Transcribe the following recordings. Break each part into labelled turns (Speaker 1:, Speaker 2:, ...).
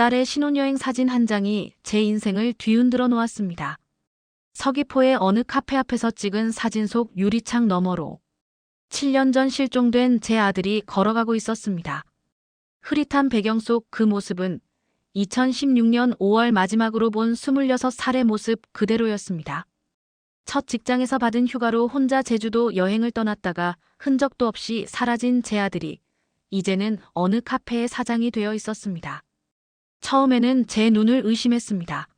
Speaker 1: 딸의 신혼여행 사진 한 장이 제 인생을 뒤흔들어 놓았습니다. 서귀포의 어느 카페 앞에서 찍은 사진 속 유리창 너머로 7년 전 실종된 제 아들이 걸어가고 있었습니다. 흐릿한 배경 속 그 모습은 2016년 5월 마지막으로 본 26살의 모습 그대로였습니다. 첫 직장에서 받은 휴가로 혼자 제주도 여행을 떠났다가 흔적도 없이 사라진 제 아들이 이제는 어느 카페의 사장이 되어 있었습니다. 처음에는 제 눈을 의심했습니다.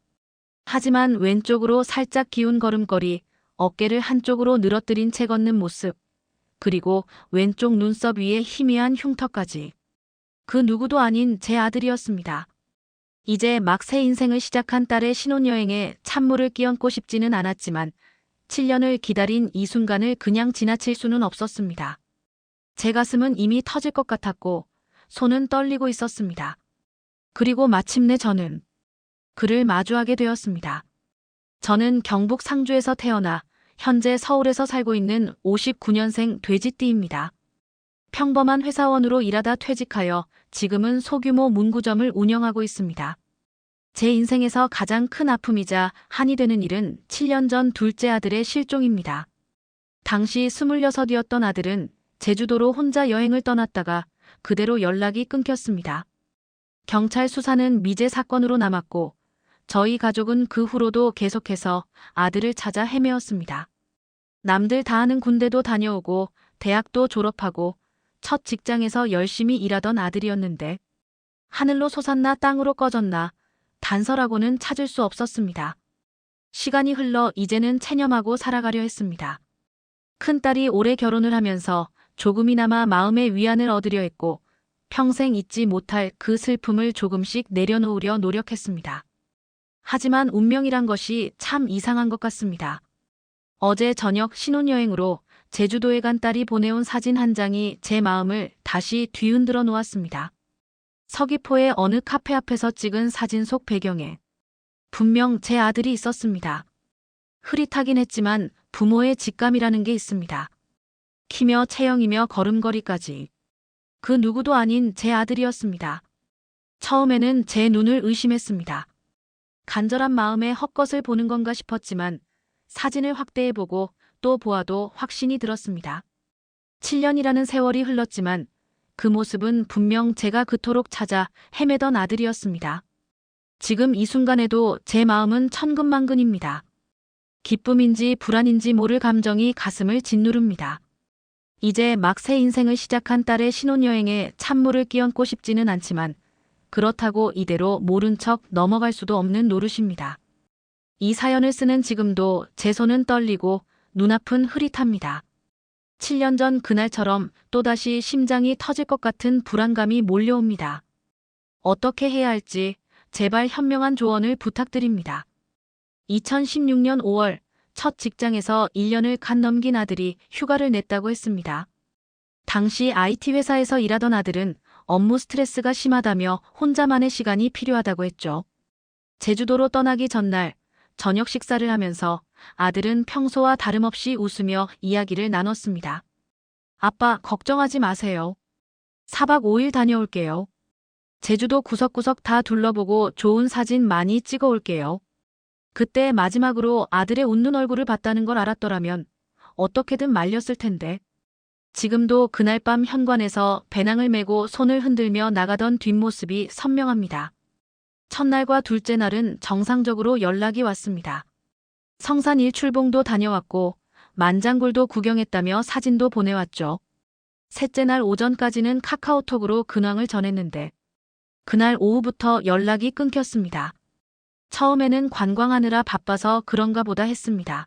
Speaker 1: 하지만 왼쪽으로 살짝 기운 걸음걸이, 어깨를 한쪽으로 늘어뜨린 채 걷는 모습, 그리고 왼쪽 눈썹 위에 희미한 흉터까지. 그 누구도 아닌 제 아들이었습니다. 이제 막 새 인생을 시작한 딸의 신혼여행에 찬물을 끼얹고 싶지는 않았지만 7년을 기다린 이 순간을 그냥 지나칠 수는 없었습니다. 제 가슴은 이미 터질 것 같았고 손은 떨리고 있었습니다. 그리고 마침내 저는 그를 마주하게 되었습니다. 저는 경북 상주에서 태어나 현재 서울에서 살고 있는 59년생 돼지띠입니다. 평범한 회사원으로 일하다 퇴직하여 지금은 소규모 문구점을 운영하고 있습니다. 제 인생에서 가장 큰 아픔이자 한이 되는 일은 7년 전 둘째 아들의 실종입니다. 당시 26이었던 아들은 제주도로 혼자 여행을 떠났다가 그대로 연락이 끊겼습니다. 경찰 수사는 미제 사건으로 남았고 저희 가족은 그 후로도 계속해서 아들을 찾아 헤매었습니다. 남들 다 아는 군대도 다녀오고 대학도 졸업하고 첫 직장에서 열심히 일하던 아들이었는데 하늘로 솟았나 땅으로 꺼졌나 단서라고는 찾을 수 없었습니다. 시간이 흘러 이제는 체념하고 살아가려 했습니다. 큰딸이 올해 결혼을 하면서 조금이나마 마음의 위안을 얻으려 했고 평생 잊지 못할 그 슬픔을 조금씩 내려놓으려 노력했습니다. 하지만 운명이란 것이 참 이상한 것 같습니다. 어제 저녁 신혼여행으로 제주도에 간 딸이 보내온 사진 한 장이 제 마음을 다시 뒤흔들어 놓았습니다. 서귀포의 어느 카페 앞에서 찍은 사진 속 배경에 분명 제 아들이 있었습니다. 흐릿하긴 했지만 부모의 직감이라는 게 있습니다. 키며 체형이며 걸음걸이까지. 그 누구도 아닌 제 아들이었습니다. 처음에는 제 눈을 의심했습니다. 간절한 마음에 헛것을 보는 건가 싶었지만 사진을 확대해보고 또 보아도 확신이 들었습니다. 7년이라는 세월이 흘렀지만 그 모습은 분명 제가 그토록 찾아 헤매던 아들이었습니다. 지금 이 순간에도 제 마음은 천근만근입니다. 기쁨인지 불안인지 모를 감정이 가슴을 짓누릅니다. 이제 막 새 인생을 시작한 딸의 신혼여행에 찬물을 끼얹고 싶지는 않지만 그렇다고 이대로 모른 척 넘어갈 수도 없는 노릇입니다. 이 사연을 쓰는 지금도 제 손은 떨리고 눈앞은 흐릿합니다. 7년 전 그날처럼 또다시 심장이 터질 것 같은 불안감이 몰려옵니다. 어떻게 해야 할지 제발 현명한 조언을 부탁드립니다. 2016년 5월 첫 직장에서 1년을 간 넘긴 아들이 휴가를 냈다고 했습니다. 당시 IT 회사에서 일하던 아들은 업무 스트레스가 심하다며 혼자만의 시간이 필요하다고 했죠. 제주도로 떠나기 전날 저녁 식사를 하면서 아들은 평소와 다름없이 웃으며 이야기를 나눴습니다. 아빠, 걱정하지 마세요. 4박 5일 다녀올게요. 제주도 구석구석 다 둘러보고 좋은 사진 많이 찍어 올게요. 그때 마지막으로 아들의 웃는 얼굴을 봤다는 걸 알았더라면 어떻게든 말렸을 텐데. 지금도 그날 밤 현관에서 배낭을 메고 손을 흔들며 나가던 뒷모습이 선명합니다. 첫날과 둘째 날은 정상적으로 연락이 왔습니다. 성산 일출봉도 다녀왔고 만장굴도 구경했다며 사진도 보내왔죠. 셋째 날 오전까지는 카카오톡으로 근황을 전했는데 그날 오후부터 연락이 끊겼습니다. 처음에는 관광하느라 바빠서 그런가 보다 했습니다.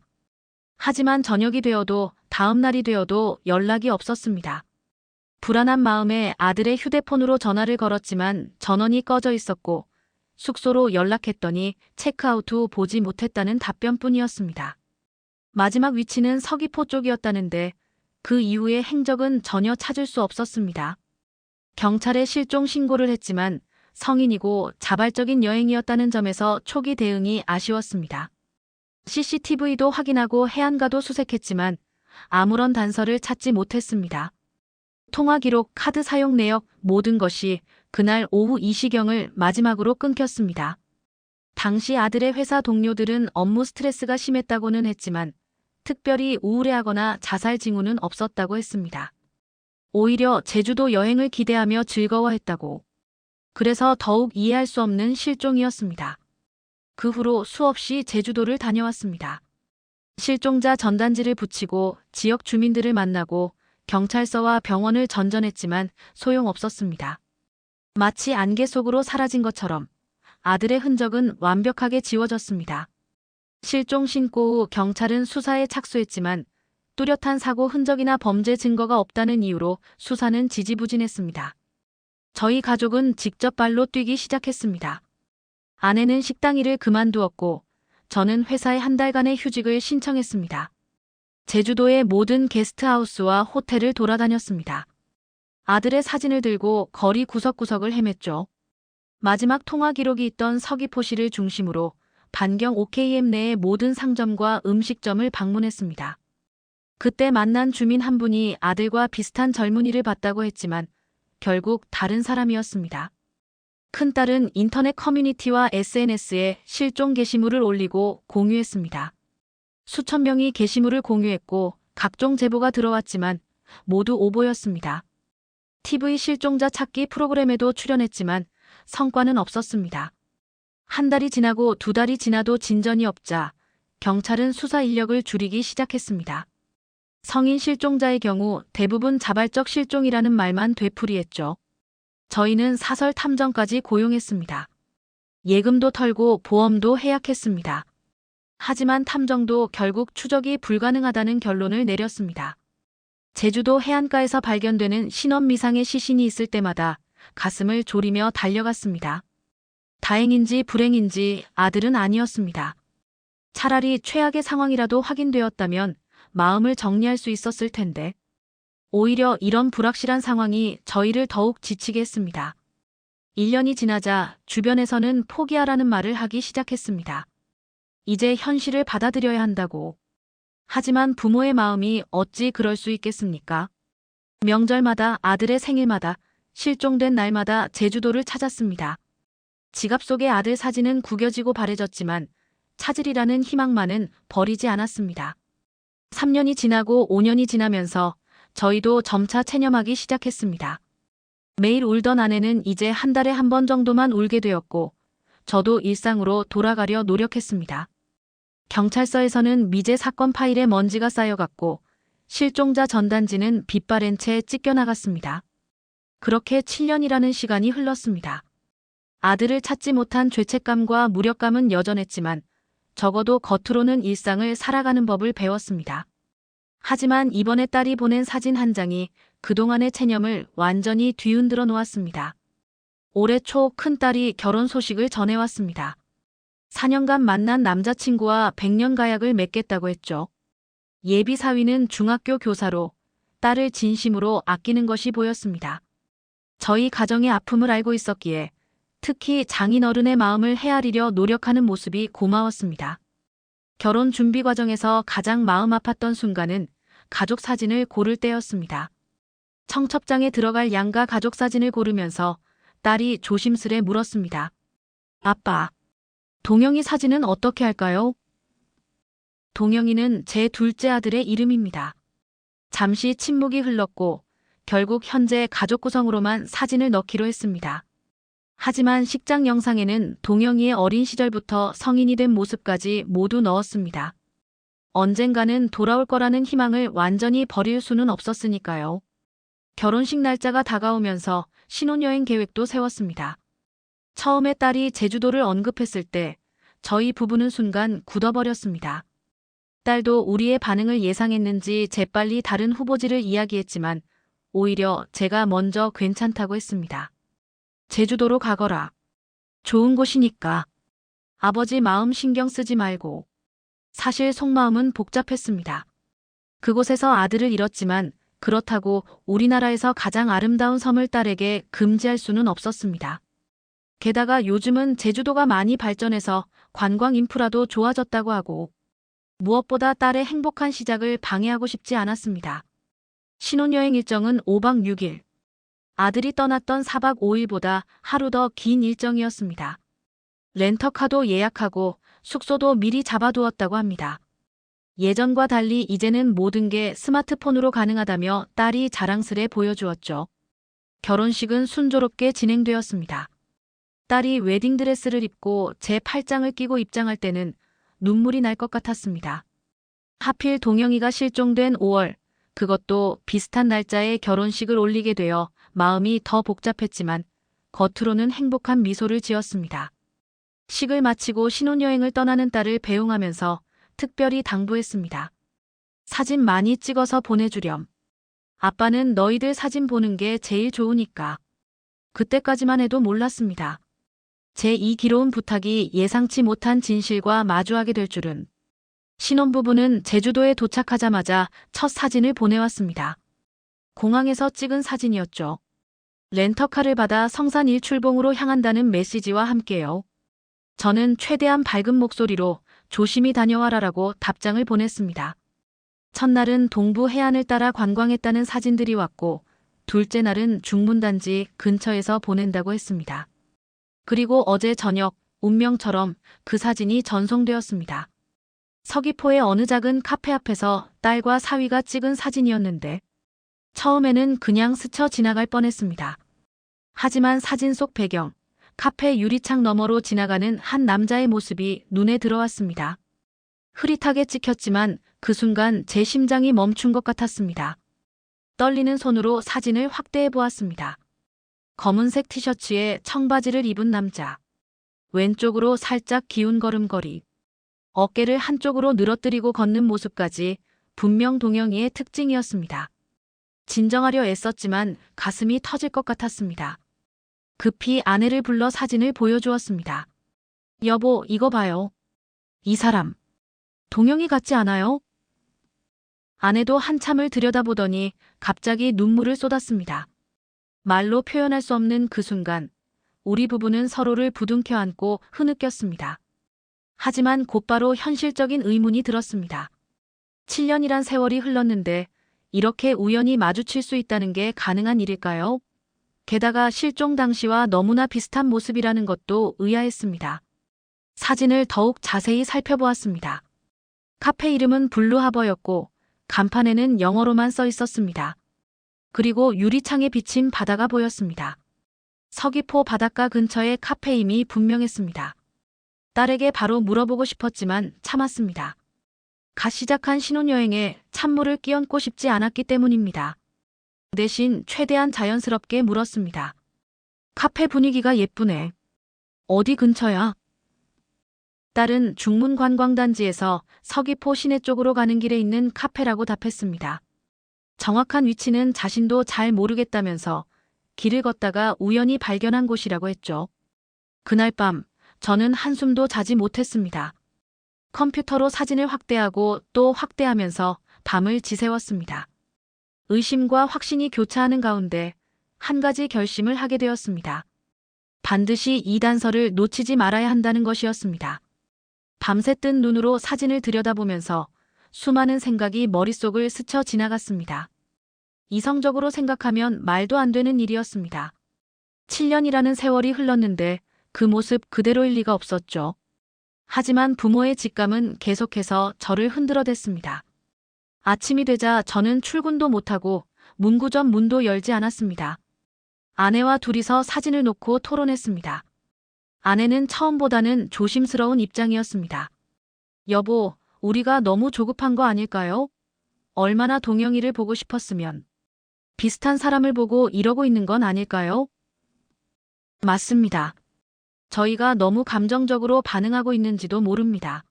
Speaker 1: 하지만 저녁이 되어도 다음 날이 되어도 연락이 없었습니다. 불안한 마음에 아들의 휴대폰으로 전화를 걸었지만 전원이 꺼져 있었고 숙소로 연락했더니 체크아웃 후 보지 못했다는 답변뿐이었습니다. 마지막 위치는 서귀포 쪽이었다는데 그 이후의 행적은 전혀 찾을 수 없었습니다. 경찰에 실종 신고를 했지만 성인이고 자발적인 여행이었다는 점에서 초기 대응이 아쉬웠습니다. CCTV도 확인하고 해안가도 수색했지만 아무런 단서를 찾지 못했습니다. 통화 기록, 카드 사용 내역 모든 것이 그날 오후 2시경을 마지막으로 끊겼습니다. 당시 아들의 회사 동료들은 업무 스트레스가 심했다고는 했지만 특별히 우울해하거나 자살 징후는 없었다고 했습니다. 오히려 제주도 여행을 기대하며 즐거워했다고. 그래서 더욱 이해할 수 없는 실종이었습니다. 그 후로 수없이 제주도를 다녀왔습니다. 실종자 전단지를 붙이고 지역 주민들을 만나고 경찰서와 병원을 전전했지만 소용없었습니다. 마치 안개 속으로 사라진 것처럼 아들의 흔적은 완벽하게 지워졌습니다. 실종 신고 후 경찰은 수사에 착수했지만 뚜렷한 사고 흔적이나 범죄 증거가 없다는 이유로 수사는 지지부진했습니다. 저희 가족은 직접 발로 뛰기 시작했습니다. 아내는 식당 일을 그만두었고 저는 회사에 한 달간의 휴직을 신청했습니다. 제주도의 모든 게스트하우스와 호텔을 돌아다녔습니다. 아들의 사진을 들고 거리 구석구석을 헤맸죠. 마지막 통화 기록이 있던 서귀포시를 중심으로 반경 5km 내의 모든 상점과 음식점을 방문했습니다. 그때 만난 주민 한 분이 아들과 비슷한 젊은이를 봤다고 했지만 결국 다른 사람이었습니다. 큰딸은 인터넷 커뮤니티와 SNS에 실종 게시물을 올리고 공유했습니다. 수천 명이 게시물을 공유했고 각종 제보가 들어왔지만 모두 오보였습니다. TV 실종자 찾기 프로그램에도 출연했지만 성과는 없었습니다. 한 달이 지나고 두 달이 지나도 진전이 없자 경찰은 수사 인력을 줄이기 시작했습니다. 성인 실종자의 경우 대부분 자발적 실종이라는 말만 되풀이했죠. 저희는 사설 탐정까지 고용했습니다. 예금도 털고 보험도 해약했습니다. 하지만 탐정도 결국 추적이 불가능하다는 결론을 내렸습니다. 제주도 해안가에서 발견되는 신원미상의 시신이 있을 때마다 가슴을 졸이며 달려갔습니다. 다행인지 불행인지 아들은 아니었습니다. 차라리 최악의 상황이라도 확인되었다면 마음을 정리할 수 있었을 텐데 오히려 이런 불확실한 상황이 저희를 더욱 지치게 했습니다. 1년이 지나자 주변에서는 포기하라는 말을 하기 시작했습니다. 이제 현실을 받아들여야 한다고. 하지만 부모의 마음이 어찌 그럴 수 있겠습니까? 명절마다 아들의 생일마다 실종된 날마다 제주도를 찾았습니다. 지갑 속의 아들 사진은 구겨지고 바래졌지만 찾으리라는 희망만은 버리지 않았습니다. 3년이 지나고 5년이 지나면서 저희도 점차 체념하기 시작했습니다. 매일 울던 아내는 이제 한 달에 한 번 정도만 울게 되었고 저도 일상으로 돌아가려 노력했습니다. 경찰서에서는 미제 사건 파일에 먼지가 쌓여갔고 실종자 전단지는 빛바랜 채 찢겨나갔습니다. 그렇게 7년이라는 시간이 흘렀습니다. 아들을 찾지 못한 죄책감과 무력감은 여전했지만 적어도 겉으로는 일상을 살아가는 법을 배웠습니다. 하지만 이번에 딸이 보낸 사진 한 장이 그동안의 체념을 완전히 뒤흔들어 놓았습니다. 올해 초 큰딸이 결혼 소식을 전해왔습니다. 4년간 만난 남자친구와 100년 가약을 맺겠다고 했죠. 예비 사위는 중학교 교사로 딸을 진심으로 아끼는 것이 보였습니다. 저희 가정의 아픔을 알고 있었기에 특히 장인어른의 마음을 헤아리려 노력하는 모습이 고마웠습니다. 결혼 준비 과정에서 가장 마음 아팠던 순간은 가족 사진을 고를 때였습니다. 청첩장에 들어갈 양가 가족 사진을 고르면서 딸이 조심스레 물었습니다. 아빠, 동영이 사진은 어떻게 할까요? 동영이는 제 둘째 아들의 이름입니다. 잠시 침묵이 흘렀고 결국 현재 가족 구성으로만 사진을 넣기로 했습니다. 하지만 식장 영상에는 동영이의 어린 시절부터 성인이 된 모습까지 모두 넣었습니다. 언젠가는 돌아올 거라는 희망을 완전히 버릴 수는 없었으니까요. 결혼식 날짜가 다가오면서 신혼여행 계획도 세웠습니다. 처음에 딸이 제주도를 언급했을 때 저희 부부는 순간 굳어버렸습니다. 딸도 우리의 반응을 예상했는지 재빨리 다른 후보지를 이야기했지만 오히려 제가 먼저 괜찮다고 했습니다. 제주도로 가거라. 좋은 곳이니까. 아버지 마음 신경 쓰지 말고. 사실 속마음은 복잡했습니다. 그곳에서 아들을 잃었지만 그렇다고 우리나라에서 가장 아름다운 섬을 딸에게 금지할 수는 없었습니다. 게다가 요즘은 제주도가 많이 발전해서 관광 인프라도 좋아졌다고 하고 무엇보다 딸의 행복한 시작을 방해하고 싶지 않았습니다. 신혼여행 일정은 5박 6일. 아들이 떠났던 4박 5일보다 하루 더 긴 일정이었습니다. 렌터카도 예약하고 숙소도 미리 잡아두었다고 합니다. 예전과 달리 이제는 모든 게 스마트폰으로 가능하다며 딸이 자랑스레 보여주었죠. 결혼식은 순조롭게 진행되었습니다. 딸이 웨딩드레스를 입고 제 팔짱을 끼고 입장할 때는 눈물이 날 것 같았습니다. 하필 동영이가 실종된 5월, 그것도 비슷한 날짜에 결혼식을 올리게 되어 마음이 더 복잡했지만 겉으로는 행복한 미소를 지었습니다. 식을 마치고 신혼여행을 떠나는 딸을 배웅하면서 특별히 당부했습니다. 사진 많이 찍어서 보내주렴. 아빠는 너희들 사진 보는 게 제일 좋으니까. 그때까지만 해도 몰랐습니다. 제 이 기로운 부탁이 예상치 못한 진실과 마주하게 될 줄은. 신혼부부는 제주도에 도착하자마자 첫 사진을 보내왔습니다. 공항에서 찍은 사진이었죠. 렌터카를 받아 성산 일출봉으로 향한다는 메시지와 함께요. 저는 최대한 밝은 목소리로 조심히 다녀와라라고 답장을 보냈습니다. 첫날은 동부 해안을 따라 관광했다는 사진들이 왔고 둘째 날은 중문단지 근처에서 보낸다고 했습니다. 그리고 어제 저녁 운명처럼 그 사진이 전송되었습니다. 서귀포의 어느 작은 카페 앞에서 딸과 사위가 찍은 사진이었는데 처음에는 그냥 스쳐 지나갈 뻔했습니다. 하지만 사진 속 배경, 카페 유리창 너머로 지나가는 한 남자의 모습이 눈에 들어왔습니다. 흐릿하게 찍혔지만 그 순간 제 심장이 멈춘 것 같았습니다. 떨리는 손으로 사진을 확대해 보았습니다. 검은색 티셔츠에 청바지를 입은 남자. 왼쪽으로 살짝 기운 걸음걸이. 어깨를 한쪽으로 늘어뜨리고 걷는 모습까지 분명 동영이의 특징이었습니다. 진정하려 애썼지만 가슴이 터질 것 같았습니다. 급히 아내를 불러 사진을 보여주었습니다. 여보, 이거 봐요. 이 사람. 동영이 같지 않아요? 아내도 한참을 들여다보더니 갑자기 눈물을 쏟았습니다. 말로 표현할 수 없는 그 순간, 우리 부부는 서로를 부둥켜 안고 흐느꼈습니다. 하지만 곧바로 현실적인 의문이 들었습니다. 7년이란 세월이 흘렀는데 이렇게 우연히 마주칠 수 있다는 게 가능한 일일까요? 게다가 실종 당시와 너무나 비슷한 모습이라는 것도 의아했습니다. 사진을 더욱 자세히 살펴보았습니다. 카페 이름은 블루하버였고 간판에는 영어로만 써 있었습니다. 그리고 유리창에 비친 바다가 보였습니다. 서귀포 바닷가 근처의 카페임이 분명했습니다. 딸에게 바로 물어보고 싶었지만 참았습니다. 갓 시작한 신혼여행에 찬물을 끼얹고 싶지 않았기 때문입니다. 대신 최대한 자연스럽게 물었습니다. 카페 분위기가 예쁘네. 어디 근처야? 딸은 중문관광단지에서 서귀포 시내 쪽으로 가는 길에 있는 카페라고 답했습니다. 정확한 위치는 자신도 잘 모르겠다면서 길을 걷다가 우연히 발견한 곳이라고 했죠. 그날 밤 저는 한숨도 자지 못했습니다. 컴퓨터로 사진을 확대하고 또 확대하면서 밤을 지새웠습니다. 의심과 확신이 교차하는 가운데 한 가지 결심을 하게 되었습니다. 반드시 이 단서를 놓치지 말아야 한다는 것이었습니다. 밤새 뜬 눈으로 사진을 들여다보면서 수많은 생각이 머릿속을 스쳐 지나갔습니다. 이성적으로 생각하면 말도 안 되는 일이었습니다. 7년이라는 세월이 흘렀는데 그 모습 그대로일 리가 없었죠. 하지만 부모의 직감은 계속해서 저를 흔들어댔습니다. 아침이 되자 저는 출근도 못하고 문구점 문도 열지 않았습니다. 아내와 둘이서 사진을 놓고 토론했습니다. 아내는 처음보다는 조심스러운 입장이었습니다. 여보, 우리가 너무 조급한 거 아닐까요? 얼마나 동영이를 보고 싶었으면. 비슷한 사람을 보고 이러고 있는 건 아닐까요? 맞습니다. 저희가 너무 감정적으로 반응하고 있는지도 모릅니다.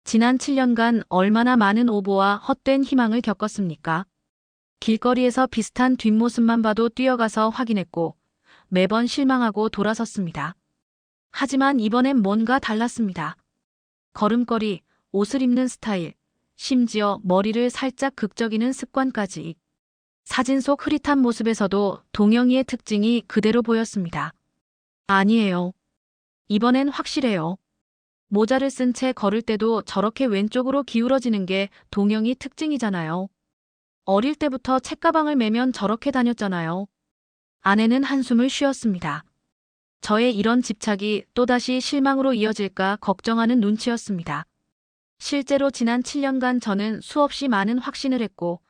Speaker 1: 지난 7년간 얼마나 많은 오보와 헛된 희망을 겪었습니까? 길거리에서 비슷한 뒷모습만 봐도 뛰어가서 확인했고 매번 실망하고 돌아섰습니다. 하지만 이번엔 뭔가 달랐습니다. 걸음걸이, 옷을 입는 스타일, 심지어 머리를 살짝 극적이는 습관까지. 사진 속 흐릿한 모습에서도 동영이의 특징이 그대로 보였습니다. 아니에요. 이번엔 확실해요. 모자를 쓴 채 걸을 때도 저렇게 왼쪽으로 기울어지는 게 동영이 특징이잖아요. 어릴 때부터 책가방을 매면 저렇게 다녔잖아요. 아내는 한숨을 쉬었습니다. 저의 이런 집착이 또다시 실망으로 이어질까 걱정하는 눈치였습니다. 실제로 지난 7년간 저는 수없이 많은 확신을 했고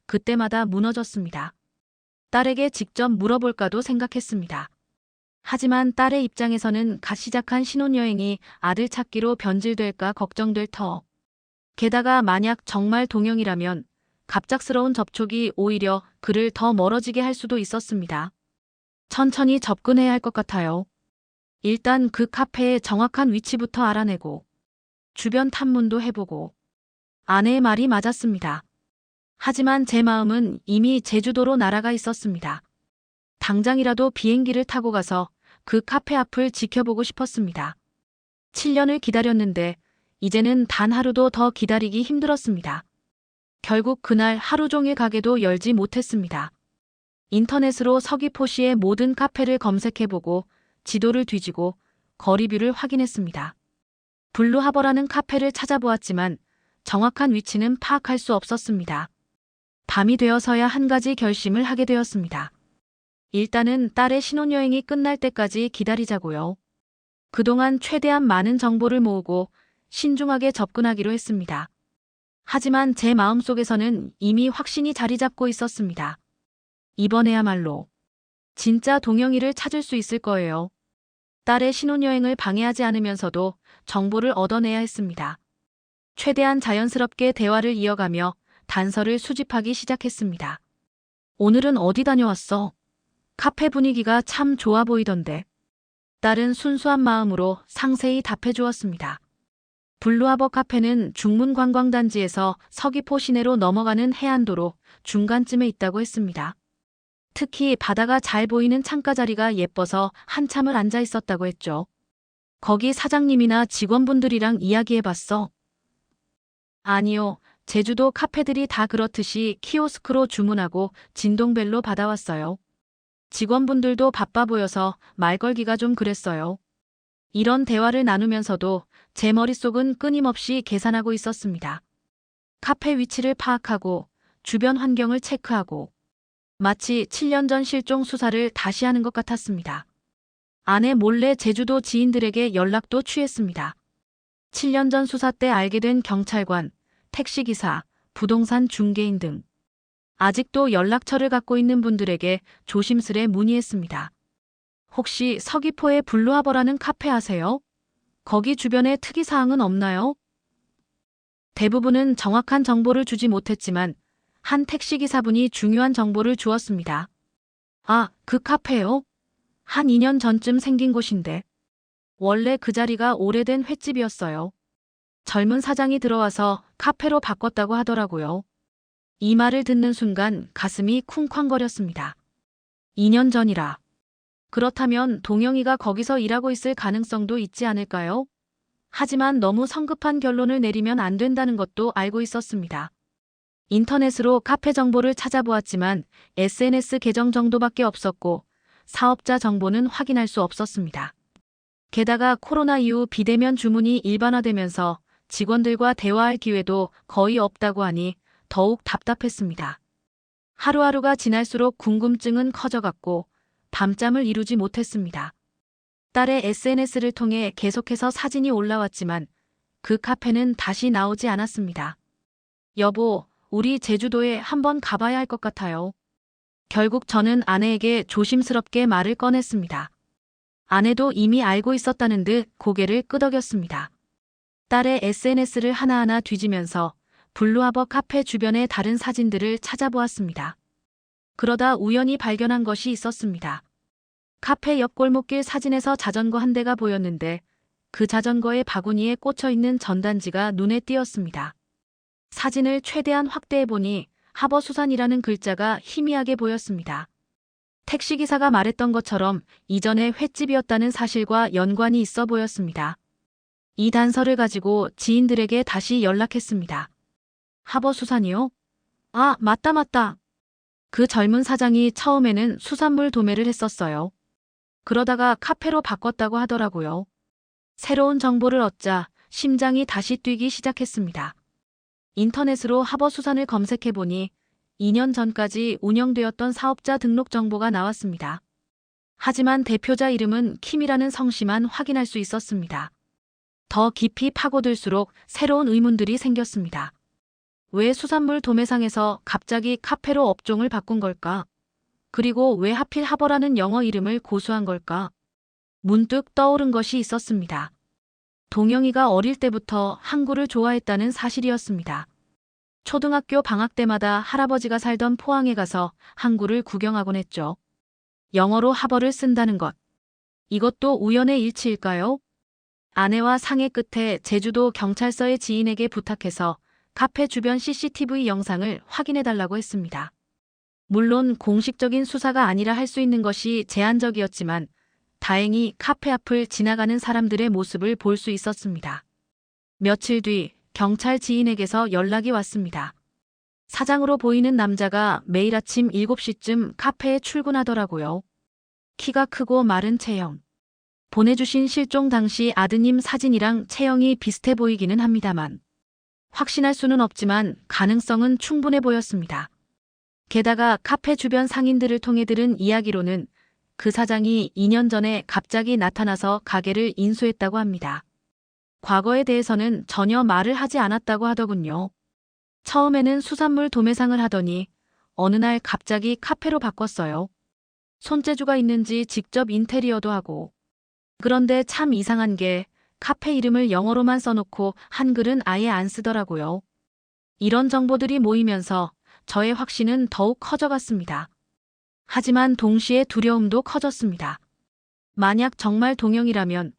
Speaker 1: 그때마다 무너졌습니다. 딸에게 직접 물어볼까도 생각했습니다. 하지만 딸의 입장에서는 갓 시작한 신혼여행이 아들 찾기로 변질될까 걱정될 터. 게다가 만약 정말 동영이라면 갑작스러운 접촉이 오히려 그를 더 멀어지게 할 수도 있었습니다. 천천히 접근해야 할 것 같아요. 일단 그 카페의 정확한 위치부터 알아내고 주변 탐문도 해보고. 아내의 말이 맞았습니다. 하지만 제 마음은 이미 제주도로 날아가 있었습니다. 당장이라도 비행기를 타고 가서 그 카페 앞을 지켜보고 싶었습니다. 7년을 기다렸는데 이제는 단 하루도 더 기다리기 힘들었습니다. 결국 그날 하루 종일 가게도 열지 못했습니다. 인터넷으로 서귀포시의 모든 카페를 검색해보고 지도를 뒤지고 거리뷰를 확인했습니다. 블루하버라는 카페를 찾아보았지만 정확한 위치는 파악할 수 없었습니다. 밤이 되어서야 한 가지 결심을 하게 되었습니다. 일단은 딸의 신혼여행이 끝날 때까지 기다리자고요. 그동안 최대한 많은 정보를 모으고 신중하게 접근하기로 했습니다. 하지만 제 마음속에서는 이미 확신이 자리 잡고 있었습니다. 이번에야말로 진짜 동영이를 찾을 수 있을 거예요. 딸의 신혼여행을 방해하지 않으면서도 정보를 얻어내야 했습니다. 최대한 자연스럽게 대화를 이어가며 단서를 수집하기 시작했습니다. 오늘은 어디 다녀왔어? 카페 분위기가 참 좋아 보이던데. 딸은 순수한 마음으로 상세히 답해 주었습니다. 블루하버 카페는 중문관광단지에서 서귀포 시내로 넘어가는 해안도로 중간쯤에 있다고 했습니다. 특히 바다가 잘 보이는 창가 자리가 예뻐서 한참을 앉아 있었다고 했죠. 거기 사장님이나 직원분들이랑 이야기해봤어? 아니요. 제주도 카페들이 다 그렇듯이 키오스크로 주문하고 진동벨로 받아왔어요. 직원분들도 바빠 보여서 말 걸기가 좀 그랬어요. 이런 대화를 나누면서도 제 머릿속은 끊임없이 계산하고 있었습니다. 카페 위치를 파악하고 주변 환경을 체크하고 마치 7년 전 실종 수사를 다시 하는 것 같았습니다. 아내 몰래 제주도 지인들에게 연락도 취했습니다. 7년 전 수사 때 알게 된 경찰관, 택시기사, 부동산 중개인 등 아직도 연락처를 갖고 있는 분들에게 조심스레 문의했습니다. 혹시 서귀포의 블루하버라는 카페 아세요? 거기 주변에 특이사항은 없나요? 대부분은 정확한 정보를 주지 못했지만 한 택시기사분이 중요한 정보를 주었습니다. 아, 그 카페요? 한 2년 전쯤 생긴 곳인데. 원래 그 자리가 오래된 횟집이었어요. 젊은 사장이 들어와서 카페로 바꿨다고 하더라고요. 이 말을 듣는 순간 가슴이 쿵쾅거렸습니다. 2년 전이라. 그렇다면 동영이가 거기서 일하고 있을 가능성도 있지 않을까요? 하지만 너무 성급한 결론을 내리면 안 된다는 것도 알고 있었습니다. 인터넷으로 카페 정보를 찾아보았지만 SNS 계정 정도밖에 없었고 사업자 정보는 확인할 수 없었습니다. 게다가 코로나 이후 비대면 주문이 일반화되면서 직원들과 대화할 기회도 거의 없다고 하니 더욱 답답했습니다. 하루하루가 지날수록 궁금증은 커져갔고 밤잠을 이루지 못했습니다. 딸의 SNS를 통해 계속해서 사진이 올라왔지만 그 카페는 다시 나오지 않았습니다. 여보, 우리 제주도에 한번 가봐야 할 것 같아요. 결국 저는 아내에게 조심스럽게 말을 꺼냈습니다. 아내도 이미 알고 있었다는 듯 고개를 끄덕였습니다. 딸의 SNS를 하나하나 뒤지면서 블루하버 카페 주변의 다른 사진들을 찾아보았습니다. 그러다 우연히 발견한 것이 있었습니다. 카페 옆 골목길 사진에서 자전거 한 대가 보였는데 그 자전거의 바구니에 꽂혀 있는 전단지가 눈에 띄었습니다. 사진을 최대한 확대해보니 하버수산이라는 글자가 희미하게 보였습니다. 택시기사가 말했던 것처럼 이전에 횟집이었다는 사실과 연관이 있어 보였습니다. 이 단서를 가지고 지인들에게 다시 연락했습니다. 하버수산이요? 아, 맞다. 그 젊은 사장이 처음에는 수산물 도매를 했었어요. 그러다가 카페로 바꿨다고 하더라고요. 새로운 정보를 얻자 심장이 다시 뛰기 시작했습니다. 인터넷으로 하버수산을 검색해보니 2년 전까지 운영되었던 사업자 등록 정보가 나왔습니다. 하지만 대표자 이름은 킴이라는 성씨만 확인할 수 있었습니다. 더 깊이 파고들수록 새로운 의문들이 생겼습니다. 왜 수산물 도매상에서 갑자기 카페로 업종을 바꾼 걸까? 그리고 왜 하필 하버라는 영어 이름을 고수한 걸까? 문득 떠오른 것이 있었습니다. 동영이가 어릴 때부터 항구를 좋아했다는 사실이었습니다. 초등학교 방학 때마다 할아버지가 살던 포항에 가서 항구를 구경하곤 했죠. 영어로 하버를 쓴다는 것. 이것도 우연의 일치일까요? 아내와 상의 끝에 제주도 경찰서의 지인에게 부탁해서 카페 주변 CCTV 영상을 확인해달라고 했습니다. 물론 공식적인 수사가 아니라 할 수 있는 것이 제한적이었지만 다행히 카페 앞을 지나가는 사람들의 모습을 볼 수 있었습니다. 며칠 뒤 경찰 지인에게서 연락이 왔습니다. 사장으로 보이는 남자가 매일 아침 7시쯤 카페에 출근하더라고요. 키가 크고 마른 체형. 보내주신 실종 당시 아드님 사진이랑 체형이 비슷해 보이기는 합니다만 확신할 수는 없지만 가능성은 충분해 보였습니다. 게다가 카페 주변 상인들을 통해 들은 이야기로는 그 사장이 2년 전에 갑자기 나타나서 가게를 인수했다고 합니다. 과거에 대해서는 전혀 말을 하지 않았다고 하더군요. 처음에는 수산물 도매상을 하더니 어느 날 갑자기 카페로 바꿨어요. 손재주가 있는지 직접 인테리어도 하고. 그런데 참 이상한 게 카페 이름을 영어로만 써놓고 한글은 아예 안 쓰더라고요. 이런 정보들이 모이면서 저의 확신은 더욱 커져갔습니다. 하지만 동시에 두려움도 커졌습니다. 만약 정말 동영이라면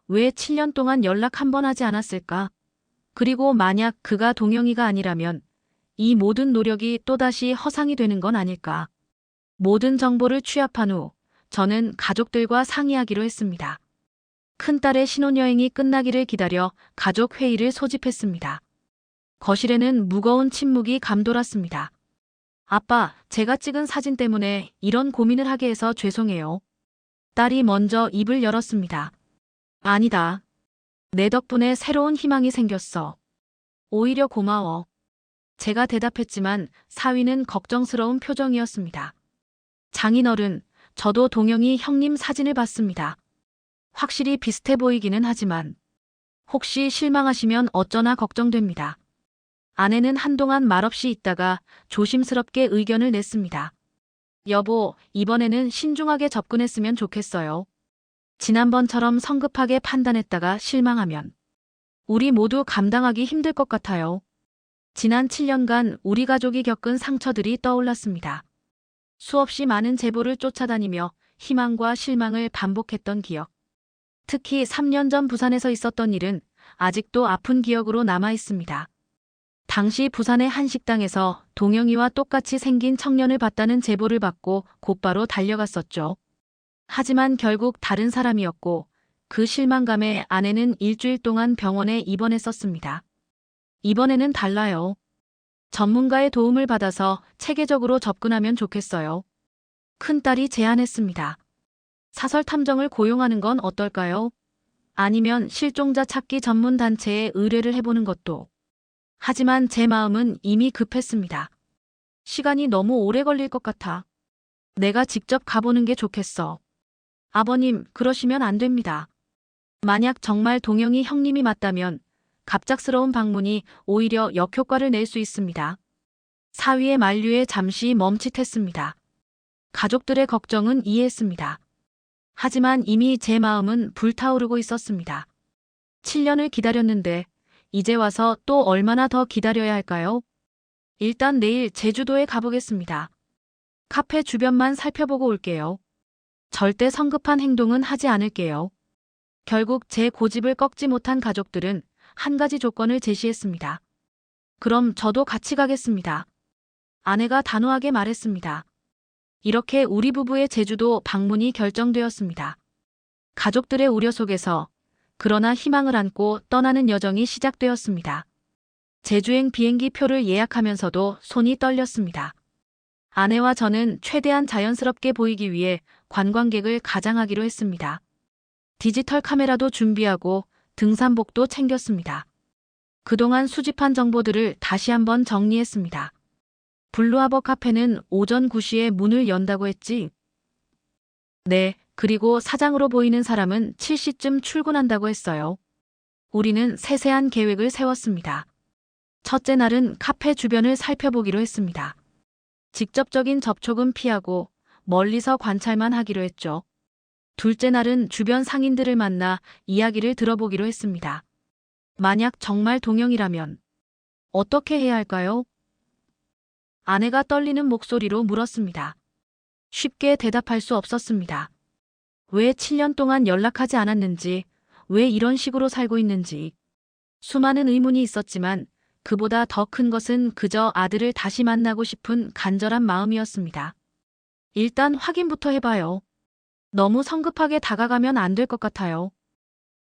Speaker 1: 왜 7년 동안 연락 한 번 하지 않았을까? 그리고 만약 그가 동영이가 아니라면 이 모든 노력이 또다시 허상이 되는 건 아닐까? 모든 정보를 취합한 후 저는 가족들과 상의하기로 했습니다. 큰딸의 신혼여행이 끝나기를 기다려 가족 회의를 소집했습니다. 거실에는 무거운 침묵이 감돌았습니다. 아빠, 제가 찍은 사진 때문에 이런 고민을 하게 해서 죄송해요. 딸이 먼저 입을 열었습니다. 아니다. 내 덕분에 새로운 희망이 생겼어. 오히려 고마워. 제가 대답했지만 사위는 걱정스러운 표정이었습니다. 장인어른, 저도 동영이 형님 사진을 봤습니다. 확실히 비슷해 보이기는 하지만 혹시 실망하시면 어쩌나 걱정됩니다. 아내는 한동안 말없이 있다가 조심스럽게 의견을 냈습니다. 여보, 이번에는 신중하게 접근했으면 좋겠어요. 지난번처럼 성급하게 판단했다가 실망하면 우리 모두 감당하기 힘들 것 같아요. 지난 7년간 우리 가족이 겪은 상처들이 떠올랐습니다. 수없이 많은 제보를 쫓아다니며 희망과 실망을 반복했던 기억. 특히 3년 전 부산에서 있었던 일은 아직도 아픈 기억으로 남아 있습니다. 당시 부산의 한 식당에서 동영이와 똑같이 생긴 청년을 봤다는 제보를 받고 곧바로 달려갔었죠. 하지만 결국 다른 사람이었고 그 실망감에 아내는 일주일 동안 병원에 입원했었습니다. 이번에는 달라요. 전문가의 도움을 받아서 체계적으로 접근하면 좋겠어요. 큰딸이 제안했습니다. 사설 탐정을 고용하는 건 어떨까요? 아니면 실종자 찾기 전문 단체에 의뢰를 해보는 것도. 하지만 제 마음은 이미 급했습니다. 시간이 너무 오래 걸릴 것 같아. 내가 직접 가보는 게 좋겠어. 아버님, 그러시면 안 됩니다. 만약 정말 동영이 형님이 맞다면 갑작스러운 방문이 오히려 역효과를 낼 수 있습니다. 사위의 만류에 잠시 멈칫했습니다. 가족들의 걱정은 이해했습니다. 하지만 이미 제 마음은 불타오르고 있었습니다. 7년을 기다렸는데 이제 와서 또 얼마나 더 기다려야 할까요? 일단 내일 제주도에 가보겠습니다. 카페 주변만 살펴보고 올게요. 절대 성급한 행동은 하지 않을게요. 결국 제 고집을 꺾지 못한 가족들은 한 가지 조건을 제시했습니다. 그럼 저도 같이 가겠습니다. 아내가 단호하게 말했습니다. 이렇게 우리 부부의 제주도 방문이 결정되었습니다. 가족들의 우려 속에서 그러나 희망을 안고 떠나는 여정이 시작되었습니다. 제주행 비행기 표를 예약하면서도 손이 떨렸습니다. 아내와 저는 최대한 자연스럽게 보이기 위해 관광객을 가장하기로 했습니다. 디지털 카메라도 준비하고 등산복도 챙겼습니다. 그동안 수집한 정보들을 다시 한번 정리했습니다. 블루하버 카페는 오전 9시에 문을 연다고 했지? 네, 그리고 사장으로 보이는 사람은 7시쯤 출근한다고 했어요. 우리는 세세한 계획을 세웠습니다. 첫째 날은 카페 주변을 살펴보기로 했습니다. 직접적인 접촉은 피하고 멀리서 관찰만 하기로 했죠. 둘째 날은 주변 상인들을 만나 이야기를 들어보기로 했습니다. 만약 정말 동영이라면 어떻게 해야 할까요? 아내가 떨리는 목소리로 물었습니다. 쉽게 대답할 수 없었습니다. 왜 7년 동안 연락하지 않았는지, 왜 이런 식으로 살고 있는지. 수많은 의문이 있었지만 그보다 더 큰 것은 그저 아들을 다시 만나고 싶은 간절한 마음이었습니다. 일단 확인부터 해봐요. 너무 성급하게 다가가면 안 될 것 같아요.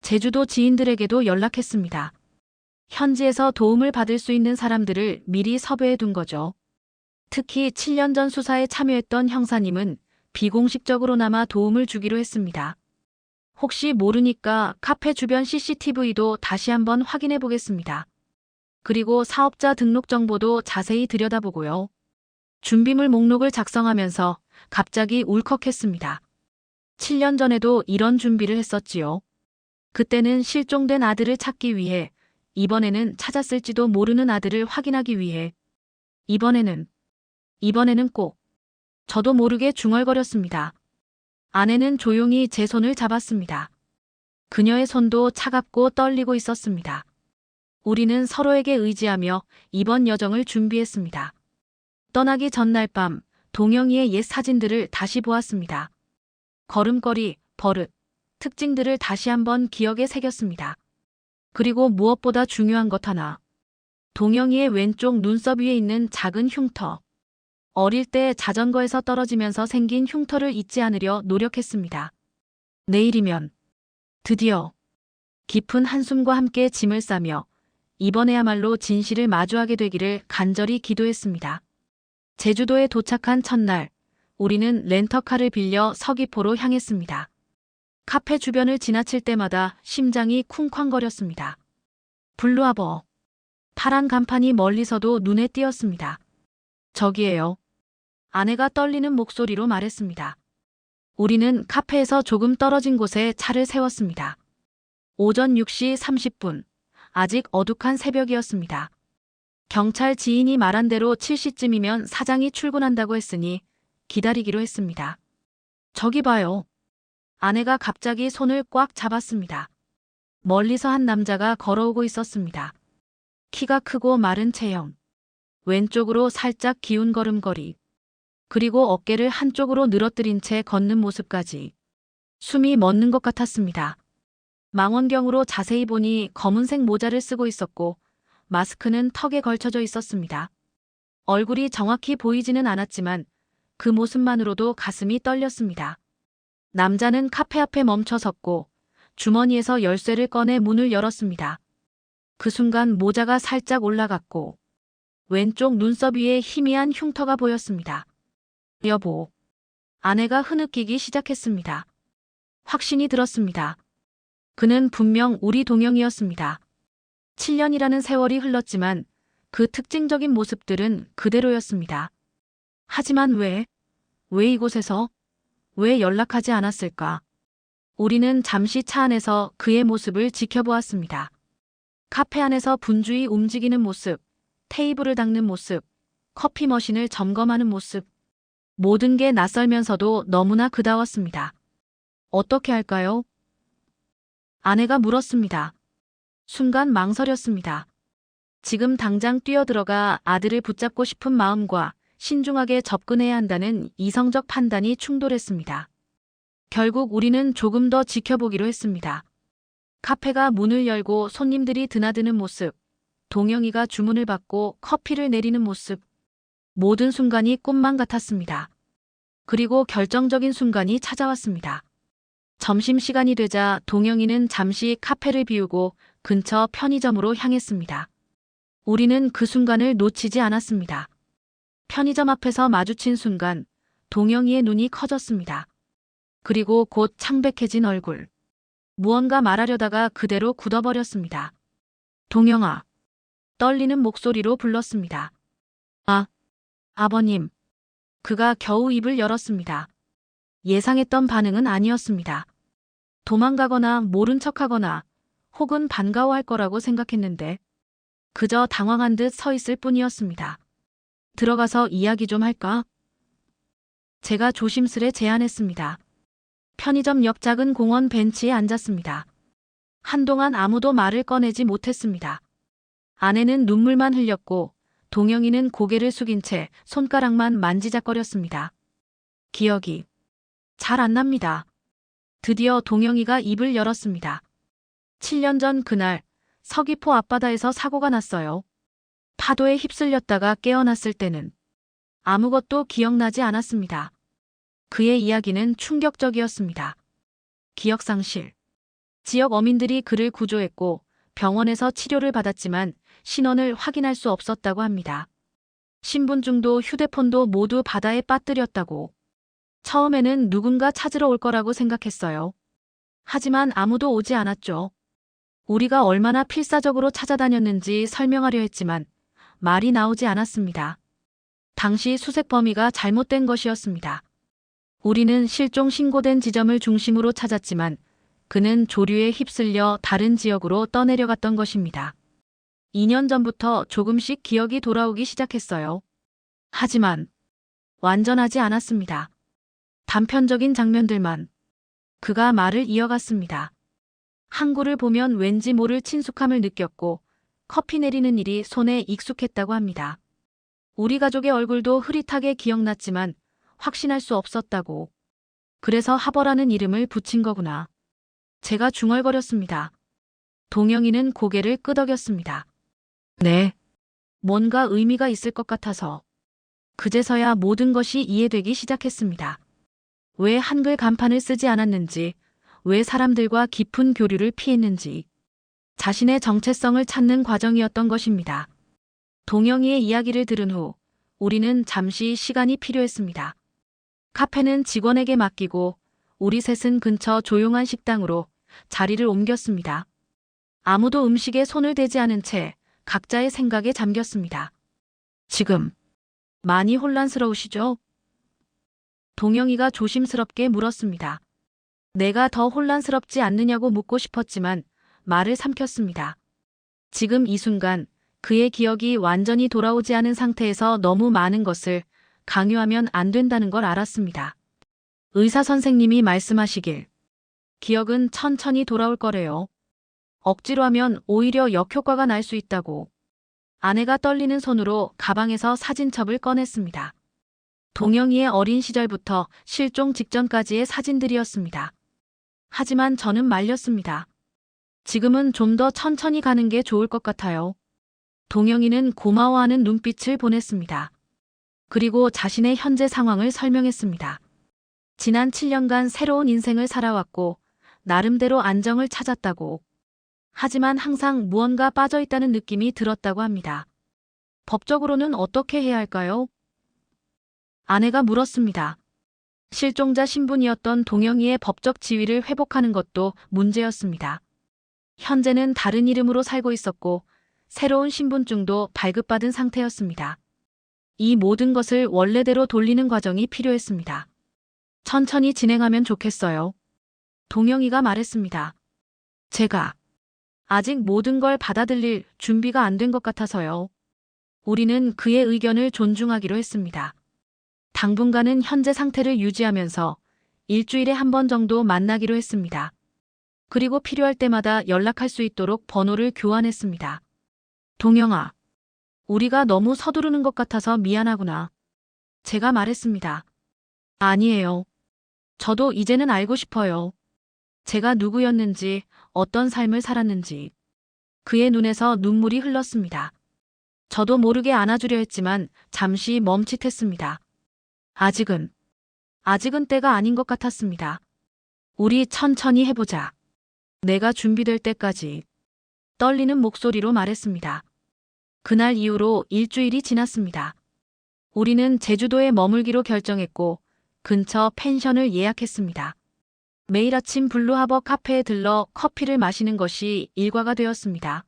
Speaker 1: 제주도 지인들에게도 연락했습니다. 현지에서 도움을 받을 수 있는 사람들을 미리 섭외해 둔 거죠. 특히 7년 전 수사에 참여했던 형사님은 비공식적으로나마 도움을 주기로 했습니다. 혹시 모르니까 카페 주변 CCTV도 다시 한번 확인해 보겠습니다. 그리고 사업자 등록 정보도 자세히 들여다보고요. 준비물 목록을 작성하면서 갑자기 울컥했습니다. 7년 전에도 이런 준비를 했었지요. 그때는 실종된 아들을 찾기 위해, 이번에는 찾았을지도 모르는 아들을 확인하기 위해, 이번에는 꼭. 저도 모르게 중얼거렸습니다. 아내는 조용히 제 손을 잡았습니다. 그녀의 손도 차갑고 떨리고 있었습니다. 우리는 서로에게 의지하며 이번 여정을 준비했습니다. 떠나기 전날 밤 동영이의 옛 사진들을 다시 보았습니다. 걸음걸이, 버릇, 특징들을 다시 한번 기억에 새겼습니다. 그리고 무엇보다 중요한 것 하나. 동영이의 왼쪽 눈썹 위에 있는 작은 흉터. 어릴 때 자전거에서 떨어지면서 생긴 흉터를 잊지 않으려 노력했습니다. 내일이면 드디어 깊은 한숨과 함께 짐을 싸며 이번에야말로 진실을 마주하게 되기를 간절히 기도했습니다. 제주도에 도착한 첫날, 우리는 렌터카를 빌려 서귀포로 향했습니다. 카페 주변을 지나칠 때마다 심장이 쿵쾅거렸습니다. 블루아버. 파란 간판이 멀리서도 눈에 띄었습니다. 저기에요. 아내가 떨리는 목소리로 말했습니다. 우리는 카페에서 조금 떨어진 곳에 차를 세웠습니다. 오전 6시 30분. 아직 어둑한 새벽이었습니다. 경찰 지인이 말한 대로 7시쯤이면 사장이 출근한다고 했으니 기다리기로 했습니다. 저기 봐요. 아내가 갑자기 손을 꽉 잡았습니다. 멀리서 한 남자가 걸어오고 있었습니다. 키가 크고 마른 체형. 왼쪽으로 살짝 기운 걸음걸이. 그리고 어깨를 한쪽으로 늘어뜨린 채 걷는 모습까지. 숨이 멎는 것 같았습니다. 망원경으로 자세히 보니 검은색 모자를 쓰고 있었고 마스크는 턱에 걸쳐져 있었습니다. 얼굴이 정확히 보이지는 않았지만 그 모습만으로도 가슴이 떨렸습니다. 남자는 카페 앞에 멈춰 섰고 주머니에서 열쇠를 꺼내 문을 열었습니다. 그 순간 모자가 살짝 올라갔고 왼쪽 눈썹 위에 희미한 흉터가 보였습니다. 여보. 아내가 흐느끼기 시작했습니다. 확신이 들었습니다. 그는 분명 우리 동영이었습니다. 7년이라는 세월이 흘렀지만 그 특징적인 모습들은 그대로였습니다. 하지만 왜 이곳에서? 왜 연락하지 않았을까? 우리는 잠시 차 안에서 그의 모습을 지켜보았습니다. 카페 안에서 분주히 움직이는 모습, 테이블을 닦는 모습, 커피 머신을 점검하는 모습. 모든 게 낯설면서도 너무나 그다웠습니다. 어떻게 할까요? 아내가 물었습니다. 순간 망설였습니다. 지금 당장 뛰어들어가 아들을 붙잡고 싶은 마음과 신중하게 접근해야 한다는 이성적 판단이 충돌했습니다. 결국 우리는 조금 더 지켜보기로 했습니다. 카페가 문을 열고 손님들이 드나드는 모습, 동영이가 주문을 받고 커피를 내리는 모습. 모든 순간이 꿈만 같았습니다. 그리고 결정적인 순간이 찾아왔습니다. 점심시간이 되자 동영이는 잠시 카페를 비우고 근처 편의점으로 향했습니다. 우리는 그 순간을 놓치지 않았습니다. 편의점 앞에서 마주친 순간 동영이의 눈이 커졌습니다. 그리고 곧 창백해진 얼굴. 무언가 말하려다가 그대로 굳어버렸습니다. 동영아. 떨리는 목소리로 불렀습니다. 아버님. 그가 겨우 입을 열었습니다. 예상했던 반응은 아니었습니다. 도망가거나 모른 척하거나 혹은 반가워할 거라고 생각했는데 그저 당황한 듯 서 있을 뿐이었습니다. 들어가서 이야기 좀 할까? 제가 조심스레 제안했습니다. 편의점 옆 작은 공원 벤치에 앉았습니다. 한동안 아무도 말을 꺼내지 못했습니다. 아내는 눈물만 흘렸고 동영이는 고개를 숙인 채 손가락만 만지작거렸습니다. 기억이 잘 안 납니다. 드디어 동영이가 입을 열었습니다. 7년 전 그날 서귀포 앞바다에서 사고가 났어요. 파도에 휩쓸렸다가 깨어났을 때는 아무것도 기억나지 않았습니다. 그의 이야기는 충격적이었습니다. 기억상실. 지역 어민들이 그를 구조했고 병원에서 치료를 받았지만 신원을 확인할 수 없었다고 합니다. 신분증도 휴대폰도 모두 바다에 빠뜨렸다고. 처음에는 누군가 찾으러 올 거라고 생각했어요. 하지만 아무도 오지 않았죠. 우리가 얼마나 필사적으로 찾아다녔는지 설명하려 했지만 말이 나오지 않았습니다. 당시 수색 범위가 잘못된 것이었습니다. 우리는 실종 신고된 지점을 중심으로 찾았지만 그는 조류에 휩쓸려 다른 지역으로 떠내려갔던 것입니다. 2년 전부터 조금씩 기억이 돌아오기 시작했어요. 하지만 완전하지 않았습니다. 단편적인 장면들만. 그가 말을 이어갔습니다. 항구를 보면 왠지 모를 친숙함을 느꼈고 커피 내리는 일이 손에 익숙했다고 합니다. 우리 가족의 얼굴도 흐릿하게 기억났지만 확신할 수 없었다고. 그래서 하버라는 이름을 붙인 거구나. 제가 중얼거렸습니다. 동영이는 고개를 끄덕였습니다. 네. 뭔가 의미가 있을 것 같아서. 그제서야 모든 것이 이해되기 시작했습니다. 왜 한글 간판을 쓰지 않았는지, 왜 사람들과 깊은 교류를 피했는지. 자신의 정체성을 찾는 과정이었던 것입니다. 동영이의 이야기를 들은 후 우리는 잠시 시간이 필요했습니다. 카페는 직원에게 맡기고 우리 셋은 근처 조용한 식당으로 자리를 옮겼습니다. 아무도 음식에 손을 대지 않은 채 각자의 생각에 잠겼습니다. 지금 많이 혼란스러우시죠? 동영이가 조심스럽게 물었습니다. 내가 더 혼란스럽지 않느냐고 묻고 싶었지만 말을 삼켰습니다. 지금 이 순간 그의 기억이 완전히 돌아오지 않은 상태에서 너무 많은 것을 강요하면 안 된다는 걸 알았습니다. 의사 선생님이 말씀하시길 기억은 천천히 돌아올 거래요. 억지로 하면 오히려 역효과가 날 수 있다고. 아내가 떨리는 손으로 가방에서 사진첩을 꺼냈습니다. 동영이의 어린 시절부터 실종 직전까지의 사진들이었습니다. 하지만 저는 말렸습니다. 지금은 좀 더 천천히 가는 게 좋을 것 같아요. 동영이는 고마워하는 눈빛을 보냈습니다. 그리고 자신의 현재 상황을 설명했습니다. 지난 7년간 새로운 인생을 살아왔고 나름대로 안정을 찾았다고. 하지만 항상 무언가 빠져있다는 느낌이 들었다고 합니다. 법적으로는 어떻게 해야 할까요? 아내가 물었습니다. 실종자 신분이었던 동영이의 법적 지위를 회복하는 것도 문제였습니다. 현재는 다른 이름으로 살고 있었고 새로운 신분증도 발급받은 상태였습니다. 이 모든 것을 원래대로 돌리는 과정이 필요했습니다. 천천히 진행하면 좋겠어요. 동영이가 말했습니다. 제가 아직 모든 걸 받아들일 준비가 안 된 것 같아서요. 우리는 그의 의견을 존중하기로 했습니다. 당분간은 현재 상태를 유지하면서 일주일에 한 번 정도 만나기로 했습니다. 그리고 필요할 때마다 연락할 수 있도록 번호를 교환했습니다. 동영아, 우리가 너무 서두르는 것 같아서 미안하구나. 제가 말했습니다. 아니에요. 저도 이제는 알고 싶어요. 제가 누구였는지, 어떤 삶을 살았는지. 그의 눈에서 눈물이 흘렀습니다. 저도 모르게 안아주려 했지만 잠시 멈칫했습니다. 아직은 때가 아닌 것 같았습니다. 우리 천천히 해보자. 내가 준비될 때까지. 떨리는 목소리로 말했습니다. 그날 이후로 일주일이 지났습니다. 우리는 제주도에 머물기로 결정했고 근처 펜션을 예약했습니다. 매일 아침 블루하버 카페에 들러 커피를 마시는 것이 일과가 되었습니다.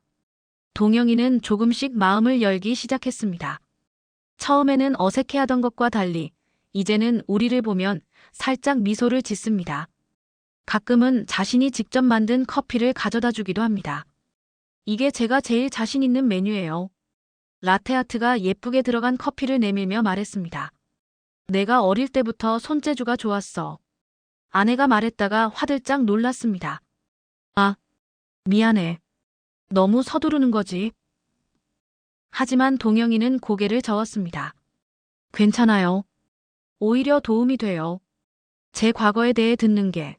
Speaker 1: 동영이는 조금씩 마음을 열기 시작했습니다. 처음에는 어색해하던 것과 달리 이제는 우리를 보면 살짝 미소를 짓습니다. 가끔은 자신이 직접 만든 커피를 가져다 주기도 합니다. 이게 제가 제일 자신 있는 메뉴예요. 라테아트가 예쁘게 들어간 커피를 내밀며 말했습니다. 내가 어릴 때부터 손재주가 좋았어. 아내가 말했다가 화들짝 놀랐습니다. 아, 미안해. 너무 서두르는 거지. 하지만 동영이는 고개를 저었습니다. 괜찮아요. 오히려 도움이 돼요. 제 과거에 대해 듣는 게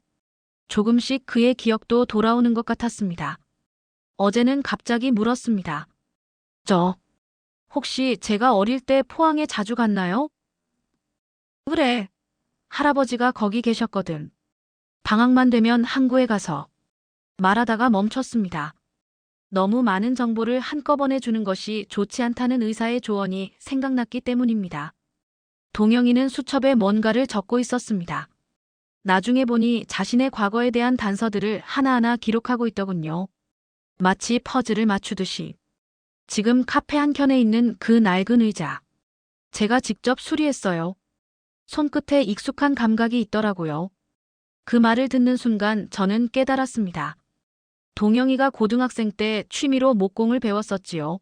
Speaker 1: 조금씩 그의 기억도 돌아오는 것 같았습니다. 어제는 갑자기 물었습니다. 혹시 제가 어릴 때 포항에 자주 갔나요? 그래. 할아버지가 거기 계셨거든. 방학만 되면 항구에 가서 말하다가 멈췄습니다. 너무 많은 정보를 한꺼번에 주는 것이 좋지 않다는 의사의 조언이 생각났기 때문입니다. 동영이는 수첩에 뭔가를 적고 있었습니다. 나중에 보니 자신의 과거에 대한 단서들을 하나하나 기록하고 있더군요. 마치 퍼즐을 맞추듯이. 지금 카페 한켠에 있는 그 낡은 의자. 제가 직접 수리했어요. 손끝에 익숙한 감각이 있더라고요. 그 말을 듣는 순간 저는 깨달았습니다. 동영이가 고등학생 때 취미로 목공을 배웠었지요.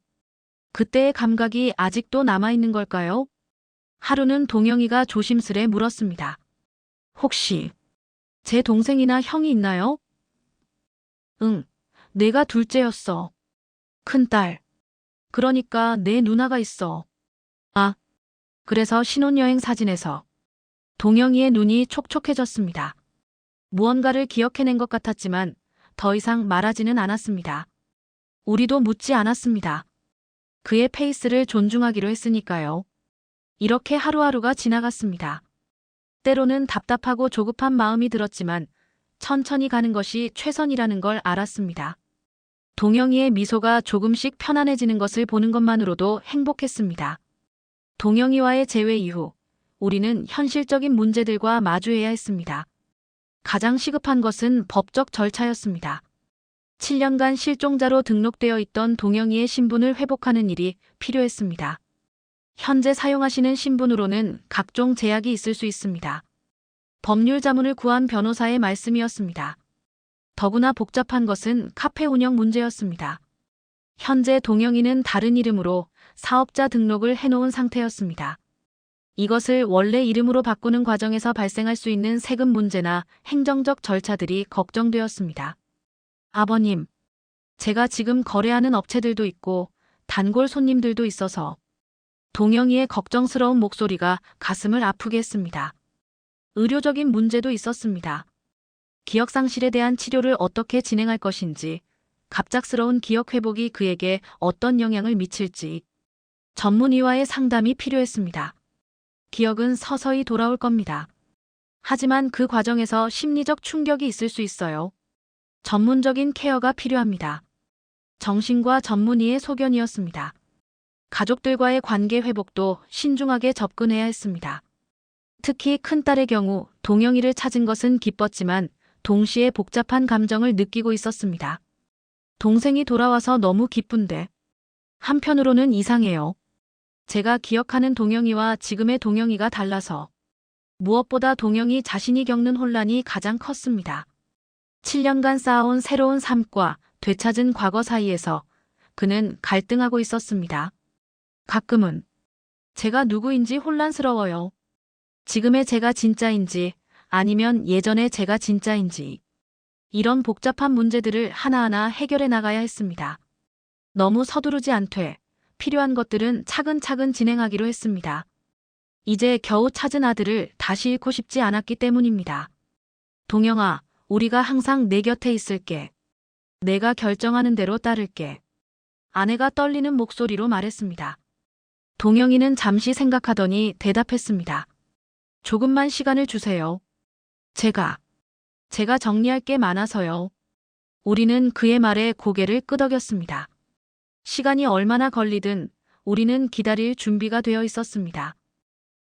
Speaker 1: 그때의 감각이 아직도 남아있는 걸까요? 하루는 동영이가 조심스레 물었습니다. 혹시 제 동생이나 형이 있나요? 응, 내가 둘째였어. 큰딸. 그러니까 내 누나가 있어. 아, 그래서 신혼여행 사진에서 동영이의 눈이 촉촉해졌습니다. 무언가를 기억해낸 것 같았지만 더 이상 말하지는 않았습니다. 우리도 묻지 않았습니다. 그의 페이스를 존중하기로 했으니까요. 이렇게 하루하루가 지나갔습니다. 때로는 답답하고 조급한 마음이 들었지만 천천히 가는 것이 최선이라는 걸 알았습니다. 동영이의 미소가 조금씩 편안해지는 것을 보는 것만으로도 행복했습니다. 동영이와의 재회 이후 우리는 현실적인 문제들과 마주해야 했습니다. 가장 시급한 것은 법적 절차였습니다. 7년간 실종자로 등록되어 있던 동영이의 신분을 회복하는 일이 필요했습니다. 현재 사용하시는 신분으로는 각종 제약이 있을 수 있습니다. 법률 자문을 구한 변호사의 말씀이었습니다. 더구나 복잡한 것은 카페 운영 문제였습니다. 현재 동영이는 다른 이름으로 사업자 등록을 해놓은 상태였습니다. 이것을 원래 이름으로 바꾸는 과정에서 발생할 수 있는 세금 문제나 행정적 절차들이 걱정되었습니다. 아버님, 제가 지금 거래하는 업체들도 있고 단골 손님들도 있어서 동영이의 걱정스러운 목소리가 가슴을 아프게 했습니다. 의료적인 문제도 있었습니다. 기억상실에 대한 치료를 어떻게 진행할 것인지, 갑작스러운 기억 회복이 그에게 어떤 영향을 미칠지, 전문의와의 상담이 필요했습니다. 기억은 서서히 돌아올 겁니다. 하지만 그 과정에서 심리적 충격이 있을 수 있어요. 전문적인 케어가 필요합니다. 정신과 전문의의 소견이었습니다. 가족들과의 관계 회복도 신중하게 접근해야 했습니다. 특히 큰딸의 경우 동영이를 찾은 것은 기뻤지만 동시에 복잡한 감정을 느끼고 있었습니다. 동생이 돌아와서 너무 기쁜데 한편으로는 이상해요. 제가 기억하는 동영이와 지금의 동영이가 달라서 무엇보다 동영이 자신이 겪는 혼란이 가장 컸습니다. 7년간 쌓아온 새로운 삶과 되찾은 과거 사이에서 그는 갈등하고 있었습니다. 가끔은 제가 누구인지 혼란스러워요. 지금의 제가 진짜인지 아니면 예전의 제가 진짜인지. 이런 복잡한 문제들을 하나하나 해결해 나가야 했습니다. 너무 서두르지 않되 필요한 것들은 차근차근 진행하기로 했습니다. 이제 겨우 찾은 아들을 다시 잃고 싶지 않았기 때문입니다. 동영아, 우리가 항상 내 곁에 있을게. 내가 결정하는 대로 따를게. 아내가 떨리는 목소리로 말했습니다. 동영이는 잠시 생각하더니 대답했습니다. 조금만 시간을 주세요. 제가 정리할 게 많아서요. 우리는 그의 말에 고개를 끄덕였습니다. 시간이 얼마나 걸리든 우리는 기다릴 준비가 되어 있었습니다.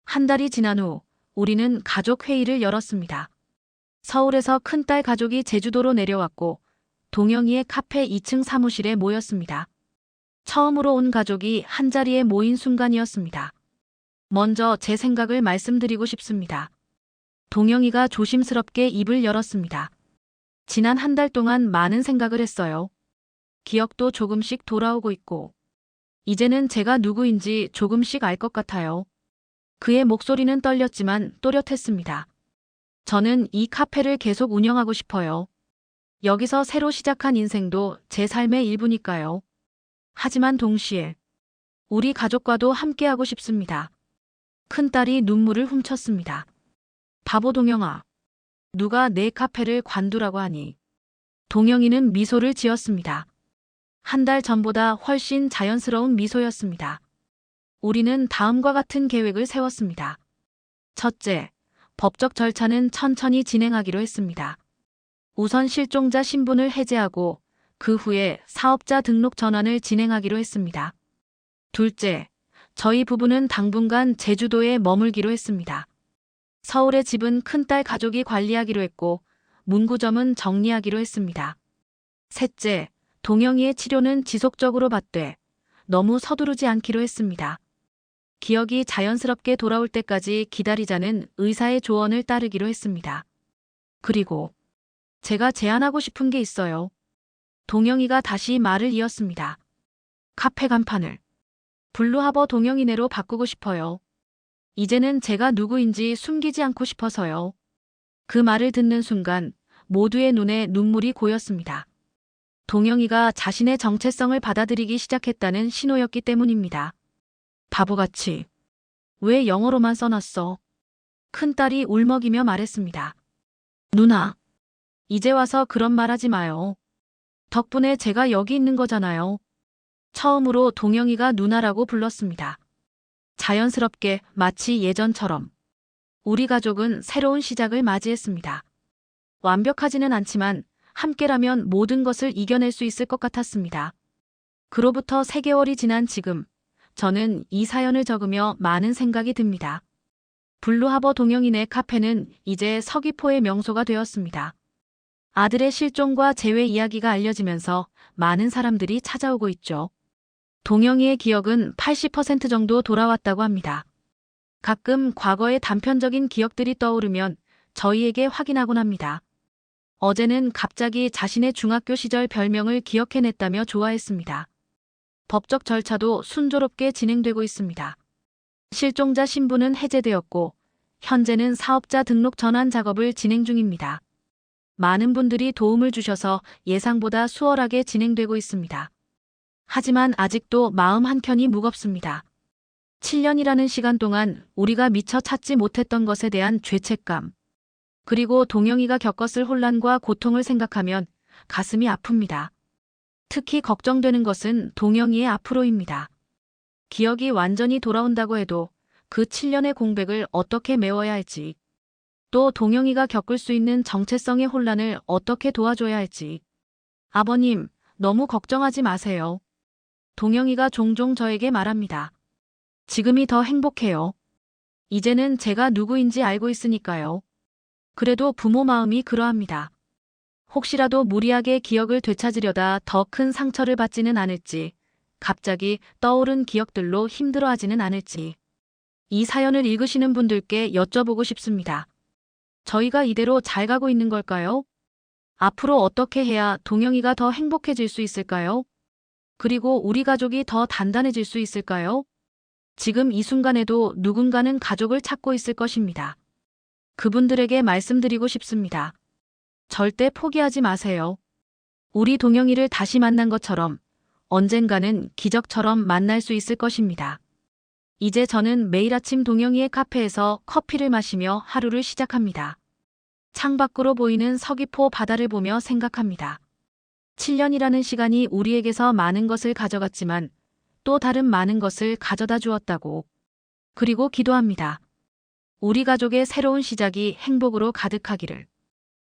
Speaker 1: 한 달이 지난 후 우리는 가족 회의를 열었습니다. 서울에서 큰딸 가족이 제주도로 내려왔고 동영이의 카페 2층 사무실에 모였습니다. 처음으로 온 가족이 한자리에 모인 순간이었습니다. 먼저 제 생각을 말씀드리고 싶습니다. 동영이가 조심스럽게 입을 열었습니다. 지난 한 달 동안 많은 생각을 했어요. 기억도 조금씩 돌아오고 있고, 이제는 제가 누구인지 조금씩 알 것 같아요. 그의 목소리는 떨렸지만 또렷했습니다. 저는 이 카페를 계속 운영하고 싶어요. 여기서 새로 시작한 인생도 제 삶의 일부니까요. 하지만 동시에 우리 가족과도 함께하고 싶습니다. 큰딸이 눈물을 훔쳤습니다. 바보 동영아, 누가 내 카페를 관두라고 하니? 동영이는 미소를 지었습니다. 한 달 전보다 훨씬 자연스러운 미소였습니다. 우리는 다음과 같은 계획을 세웠습니다. 첫째, 법적 절차는 천천히 진행하기로 했습니다. 우선 실종자 신분을 해제하고 그 후에 사업자 등록 전환을 진행하기로 했습니다. 둘째, 저희 부부는 당분간 제주도에 머물기로 했습니다. 서울의 집은 큰딸 가족이 관리하기로 했고 문구점은 정리하기로 했습니다. 셋째, 동영이의 치료는 지속적으로 받되 너무 서두르지 않기로 했습니다. 기억이 자연스럽게 돌아올 때까지 기다리자는 의사의 조언을 따르기로 했습니다. 그리고 제가 제안하고 싶은 게 있어요. 동영이가 다시 말을 이었습니다. 카페 간판을 블루하버 동영이네로 바꾸고 싶어요. 이제는 제가 누구인지 숨기지 않고 싶어서요. 그 말을 듣는 순간 모두의 눈에 눈물이 고였습니다. 동영이가 자신의 정체성을 받아들이기 시작했다는 신호였기 때문입니다. 바보같이. 왜 영어로만 써놨어? 큰딸이 울먹이며 말했습니다. 누나, 이제 와서 그런 말 하지 마요. 덕분에 제가 여기 있는 거잖아요. 처음으로 동영이가 누나라고 불렀습니다. 자연스럽게 마치 예전처럼. 우리 가족은 새로운 시작을 맞이했습니다. 완벽하지는 않지만 함께라면 모든 것을 이겨낼 수 있을 것 같았습니다. 그로부터 3개월이 지난 지금, 저는 이 사연을 적으며 많은 생각이 듭니다. 블루하버 동영이네 카페는 이제 서귀포의 명소가 되었습니다. 아들의 실종과 재회 이야기가 알려지면서 많은 사람들이 찾아오고 있죠. 동영이의 기억은 80% 정도 돌아왔다고 합니다. 가끔 과거의 단편적인 기억들이 떠오르면 저희에게 확인하곤 합니다. 어제는 갑자기 자신의 중학교 시절 별명을 기억해냈다며 좋아했습니다. 법적 절차도 순조롭게 진행되고 있습니다. 실종자 신분은 해제되었고 현재는 사업자 등록 전환 작업을 진행 중입니다. 많은 분들이 도움을 주셔서 예상보다 수월하게 진행되고 있습니다. 하지만 아직도 마음 한켠이 무겁습니다. 7년이라는 시간 동안 우리가 미처 찾지 못했던 것에 대한 죄책감, 그리고 동영이가 겪었을 혼란과 고통을 생각하면 가슴이 아픕니다. 특히 걱정되는 것은 동영이의 앞으로입니다. 기억이 완전히 돌아온다고 해도 그 7년의 공백을 어떻게 메워야 할지, 또 동영이가 겪을 수 있는 정체성의 혼란을 어떻게 도와줘야 할지. 아버님, 너무 걱정하지 마세요. 동영이가 종종 저에게 말합니다. 지금이 더 행복해요. 이제는 제가 누구인지 알고 있으니까요. 그래도 부모 마음이 그러합니다. 혹시라도 무리하게 기억을 되찾으려다 더 큰 상처를 받지는 않을지, 갑자기 떠오른 기억들로 힘들어하지는 않을지. 이 사연을 읽으시는 분들께 여쭤보고 싶습니다. 저희가 이대로 잘 가고 있는 걸까요? 앞으로 어떻게 해야 동영이가 더 행복해질 수 있을까요? 그리고 우리 가족이 더 단단해질 수 있을까요? 지금 이 순간에도 누군가는 가족을 찾고 있을 것입니다. 그분들에게 말씀드리고 싶습니다. 절대 포기하지 마세요. 우리 동영이를 다시 만난 것처럼 언젠가는 기적처럼 만날 수 있을 것입니다. 이제 저는 매일 아침 동영이의 카페에서 커피를 마시며 하루를 시작합니다. 창밖으로 보이는 서귀포 바다를 보며 생각합니다. 7년이라는 시간이 우리에게서 많은 것을 가져갔지만 또 다른 많은 것을 가져다 주었다고. 그리고 기도합니다. 우리 가족의 새로운 시작이 행복으로 가득하기를.